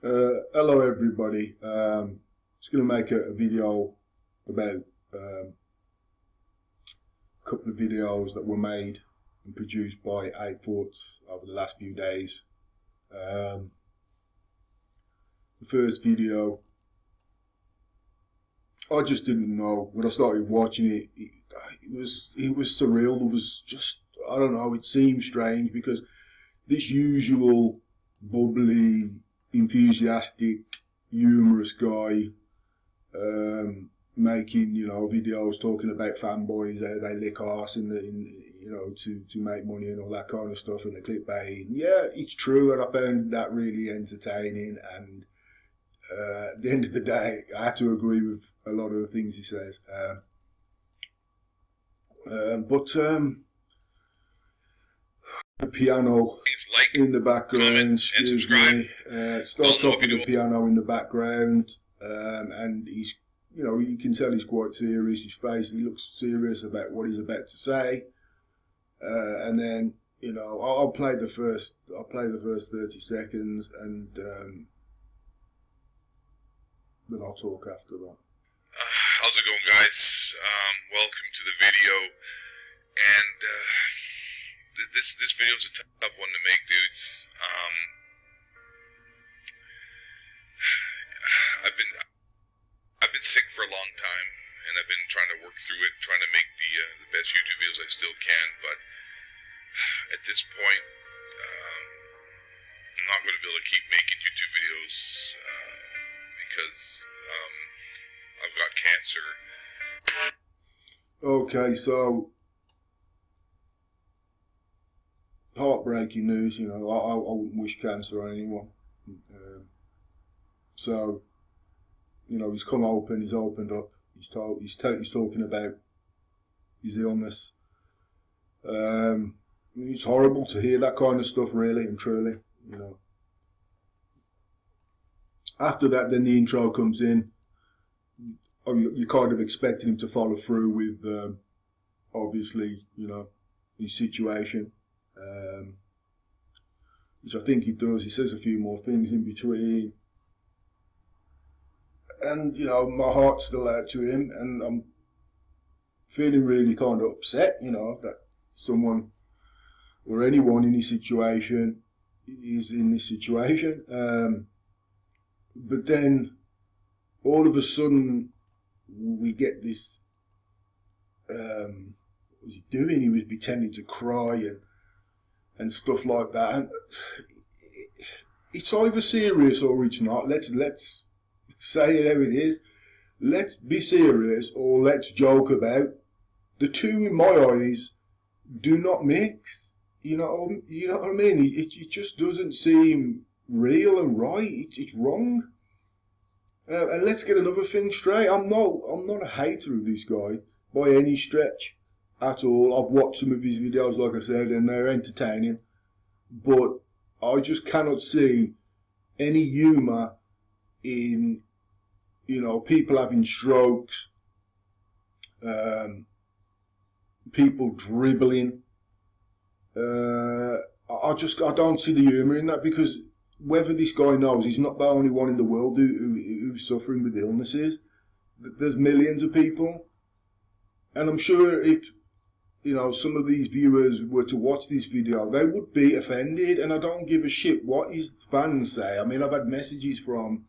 Hello everybody. Just going to make a video about a couple of videos that were made and produced by 8 Thoughts over the last few days. The first video, I just didn't know when I started watching it. It was surreal. There was just, I don't know, it seemed strange because this usual bubbly, enthusiastic, humorous guy making, videos talking about fanboys, how they lick arse to make money and all that kind of stuff, and the clickbait. Yeah, it's true, and I found that really entertaining. And at the end of the day, I had to agree with a lot of the things he says. The piano in the background, excuse me. Starts off with the piano in the background, and he's, you can tell he's quite serious. His face, he looks serious about what he's about to say, and then I'll play the first 30 seconds, and then I'll talk after that. How's it going, guys? Welcome to the video, and this video is a tough one to make, dudes. I've been sick for a long time, and I've been trying to work through it, trying to make the best YouTube videos I still can. But at this point, I'm not going to be able to keep making YouTube videos because I've got cancer. Okay, so heartbreaking news. I wouldn't wish cancer on anyone. So he's come open. He's opened up. He's talking about his illness. It's horrible to hear that kind of stuff, really and truly. After that, then the intro comes in. You're kind of expecting him to follow through with, obviously, his situation. Which I think he does. He says a few more things in between, and my heart's still out to him, and I'm feeling really kind of upset, that someone or anyone in his situation is in this situation. But then all of a sudden we get this. What was he doing? He was pretending to cry and stuff like that. And it's either serious or it's not. Let's say it how it is. Let's be serious or let's joke about. The two, in my eyes, do not mix. You know what I mean? It just doesn't seem real and right. It's wrong. And let's get another thing straight. I'm not a hater of this guy by any stretch at all. I've watched some of his videos, like I said, and they're entertaining, but I just cannot see any humour in people having strokes, people dribbling. I don't see the humour in that, because whether this guy knows, he's not the only one in the world who's suffering with illnesses. There's millions of people, and I'm sure if some of these viewers were to watch this video, they would be offended, and I don't give a shit what his fans say. I mean, I've had messages from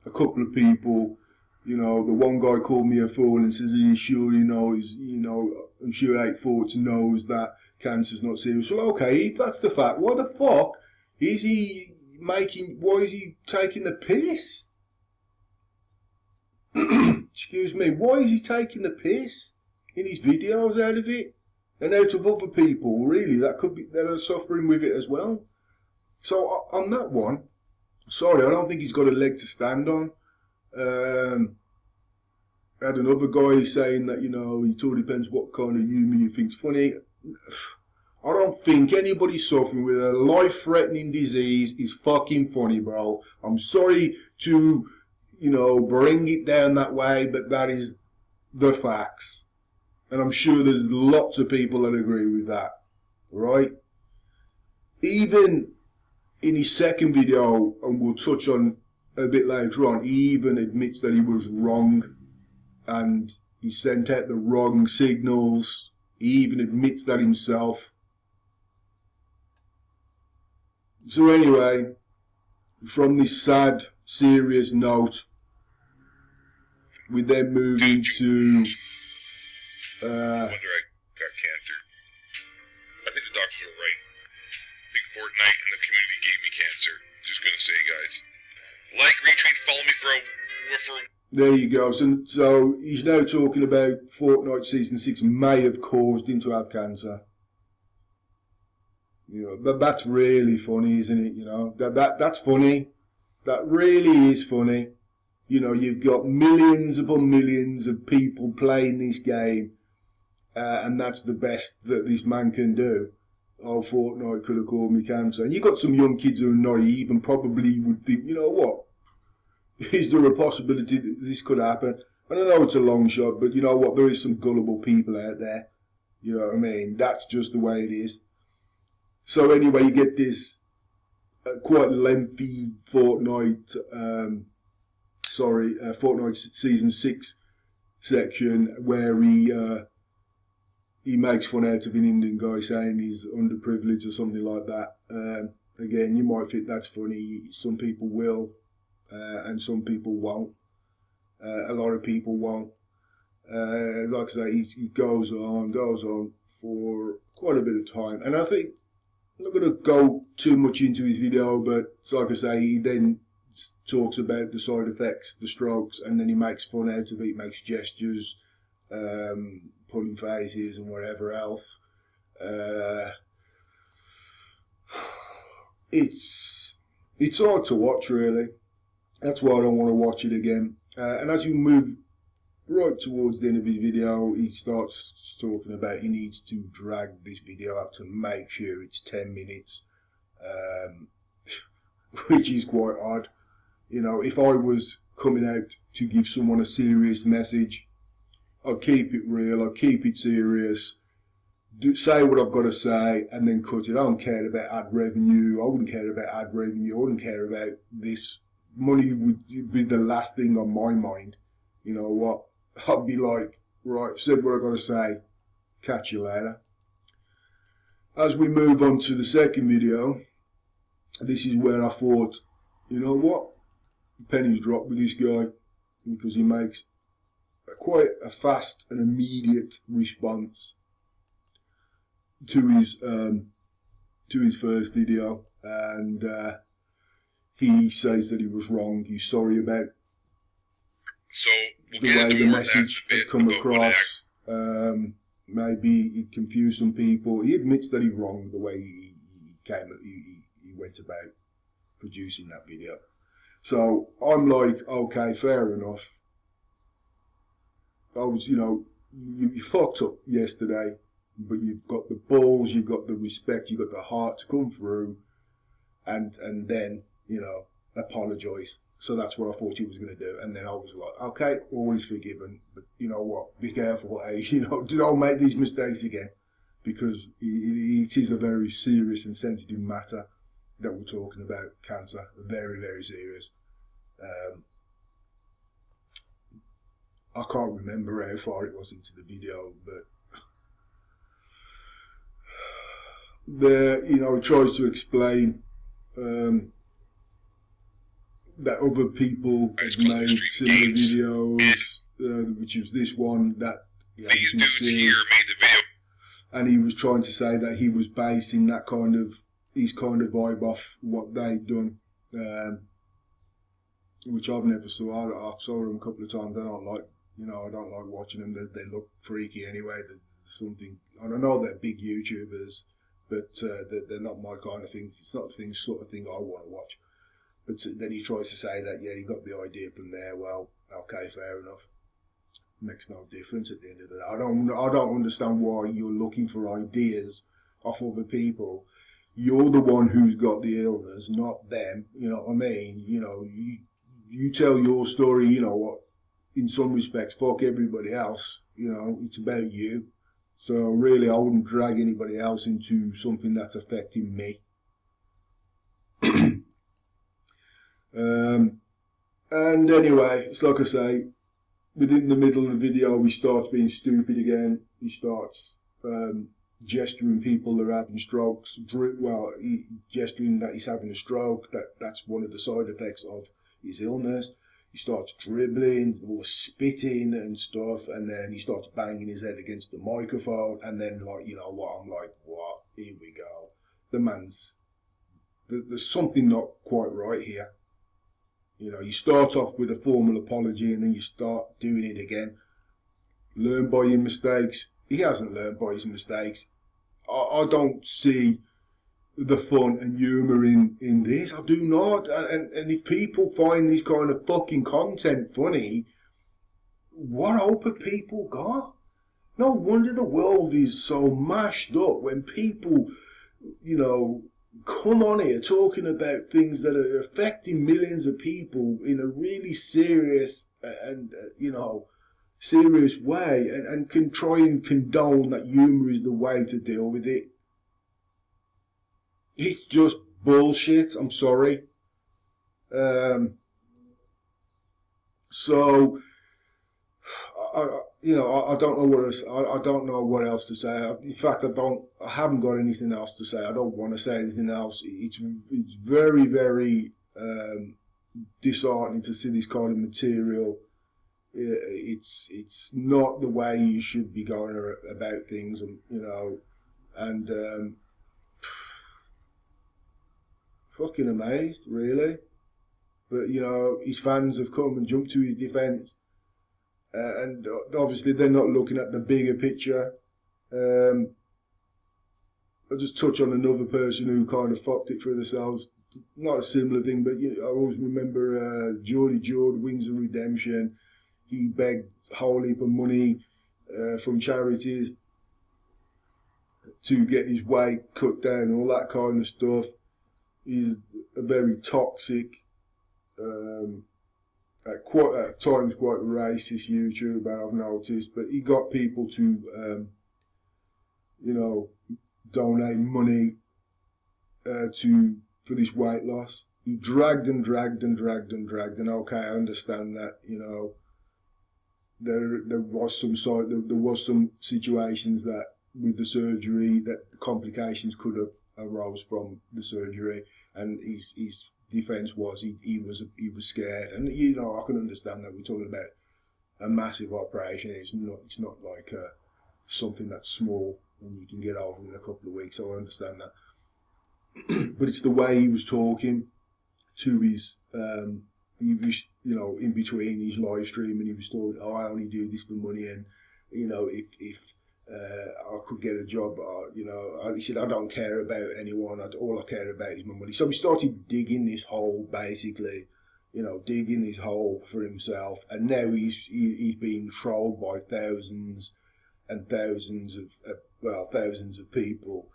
a couple of people. The one guy called me a fool and says, "Are you sure he knows? I'm sure 8 Thoughts knows that cancer's not serious." Well, okay, if that's the fact, what the fuck is he making? Why is he taking the piss? Excuse me. Why is he taking the piss in his videos out of it and out of other people, really, that are suffering with it as well? So on that one, sorry, I don't think he's got a leg to stand on. Had another guy saying that it all depends what kind of humour you think's funny. I don't think anybody suffering with a life-threatening disease is fucking funny, bro. I'm sorry to bring it down that way, but that is the facts. And I'm sure there's lots of people that agree with that, right? Even in his second video, and we'll touch on a bit later on, he even admits that he was wrong and he sent out the wrong signals. He even admits that himself. So anyway, from this sad, serious note, we then move into... I wonder I got cancer. I think the doctors were right. I think Fortnite and the community gave me cancer. Just gonna say, guys. Like, retweet, follow me for There you go. So he's now talking about Fortnite Season 6 may have caused him to have cancer. You know, but that's really funny, isn't it? You know, that's funny. That really is funny. You know, you've got millions upon millions of people playing this game, and that's the best that this man can do. Oh, Fortnite could have caused me cancer. And you've got some young kids who are naive and probably would think, you know what? Is there a possibility that this could happen? And I know it's a long shot, but you know what? There is some gullible people out there. You know what I mean? That's just the way it is. So anyway, you get this quite lengthy Fortnite, Fortnite Season 6 section where he makes fun out of an Indian guy saying he's underprivileged or something like that. Again, you might think that's funny. Some people will, and some people won't. A lot of people won't. Like I say, he goes on for quite a bit of time. And I think, I'm not going to go too much into his video, but like I say, he then talks about the side effects, the strokes, and then he makes fun out of it. He makes gestures, pulling faces and whatever else. It's hard to watch, really. That's why I don't want to watch it again. And as you move right towards the end of his video, he starts talking about he needs to drag this video out to make sure it's 10 minutes, which is quite odd. You know, if I was coming out to give someone a serious message, I'd keep it real, I'd keep it serious, say what I've got to say, and then cut it. I don't care about ad revenue, I wouldn't care about ad revenue, I wouldn't care about this. Money would be the last thing on my mind. You know what? I'd be like, right, I've said what I've got to say, catch you later. As we move on to the second video, this is where I thought, you know what? Pennies dropped with this guy, because he makes quite a fast and immediate response to his first video, and he says that he was wrong. He's sorry about the way the message had come across. Maybe he confused some people. He admits that he's wrong the way he went about producing that video. So I'm like, okay, fair enough. I was, you know, you fucked up yesterday, but you've got the balls, you've got the respect, you've got the heart to come through, and then, you know, apologise. So that's what I thought he was going to do. And then I was like, okay, all is forgiven, but you know what, be careful, eh? You know, don't make these mistakes again, because it is a very serious and sensitive matter that we're talking about, cancer. Very, very serious. I can't remember how far it was into the video, but you know, he tries to explain that other people have made similar videos, which was this one that these dudes here made the video, and he was trying to say that he was basing that kind of vibe off what they'd done, which I've never saw. I've saw them a couple of times. I don't like watching them. They look freaky anyway. There's something. I don't know they're big YouTubers, but they're not my kind of thing. It's not the sort of thing I want to watch. But then he tries to say that, yeah, he got the idea from there. Well, okay, fair enough. Makes no difference at the end of the day. I don't understand why you're looking for ideas off other people. You're the one who's got the illness, not them. You know what I mean? You know, you tell your story. You know what? In some respects, fuck everybody else. You know, it's about you. So really, I wouldn't drag anybody else into something that's affecting me. And anyway, it's like I say, within the middle of the video, he starts being stupid again. He starts gesturing people that are having strokes. Gesturing that he's having a stroke. That's one of the side effects of his illness. He starts dribbling or spitting and stuff, and then he starts banging his head against the microphone. And then, like, you know what? I'm like, what? Here we go. There's something not quite right here. You know, you start off with a formal apology and then you start doing it again. Learn by your mistakes. He hasn't learned by his mistakes. I don't see the fun and humour in this. I do not. And if people find this kind of fucking content funny, what hope have people got? No wonder the world is so mashed up when people, you know, come on here talking about things that are affecting millions of people in a really serious and serious way, and can try and condone that humour is the way to deal with it. It's just bullshit. I'm sorry. So I don't know I don't know what else to say. In fact, I haven't got anything else to say. I don't want to say anything else. It's very, very disheartening to see this kind of material. It's not the way you should be going about things, and fucking amazed, really. But his fans have come and jumped to his defence. And obviously they're not looking at the bigger picture. I'll just touch on another person who kind of fucked it for themselves. Not a similar thing, but I always remember Geordie George, Wings of Redemption. He begged a whole heap of money from charities to get his weight cut down, all that kind of stuff. He's a very toxic, at times quite racist YouTuber, I've noticed, but he got people to, donate money for this weight loss. He dragged and dragged and dragged and dragged, and okay, I understand that, there was some situations that with the surgery that complications could have arose from the surgery, and his defence was he was scared, and I can understand that. We're talking about a massive operation. It's not like something that's small and you can get over in a couple of weeks. So I understand that, but it's the way he was talking to his he was, in between his live stream, and he was talking, oh, I only do this for money, and if I could get a job, he said, I don't care about anyone, all I care about is my money. So he started digging this hole, basically, digging this hole for himself, and now he's being trolled by thousands and thousands of people,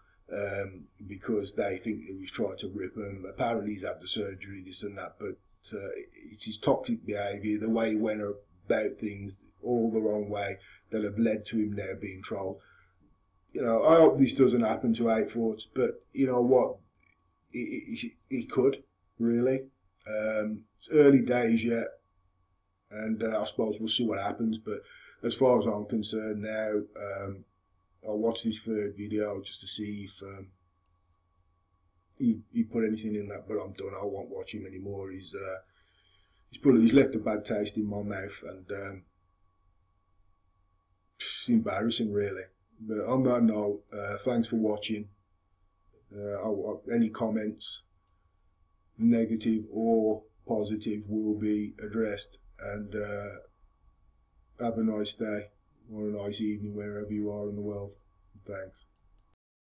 because they think he was trying to rip him. Apparently he's had the surgery, this and that, but it's his toxic behaviour, the way he went about things, all the wrong way, that have led to him now being trolled. I hope this doesn't happen to 8 Foot, but you know what? It could, really. It's early days yet, and I suppose we'll see what happens, but as far as I'm concerned now, I'll watch this third video just to see if he put anything in that, but I'm done. I won't watch him anymore. He's left a bad taste in my mouth, and it's embarrassing, really. But on that note, thanks for watching. Any comments, negative or positive, will be addressed. And have a nice day or a nice evening wherever you are in the world. Thanks.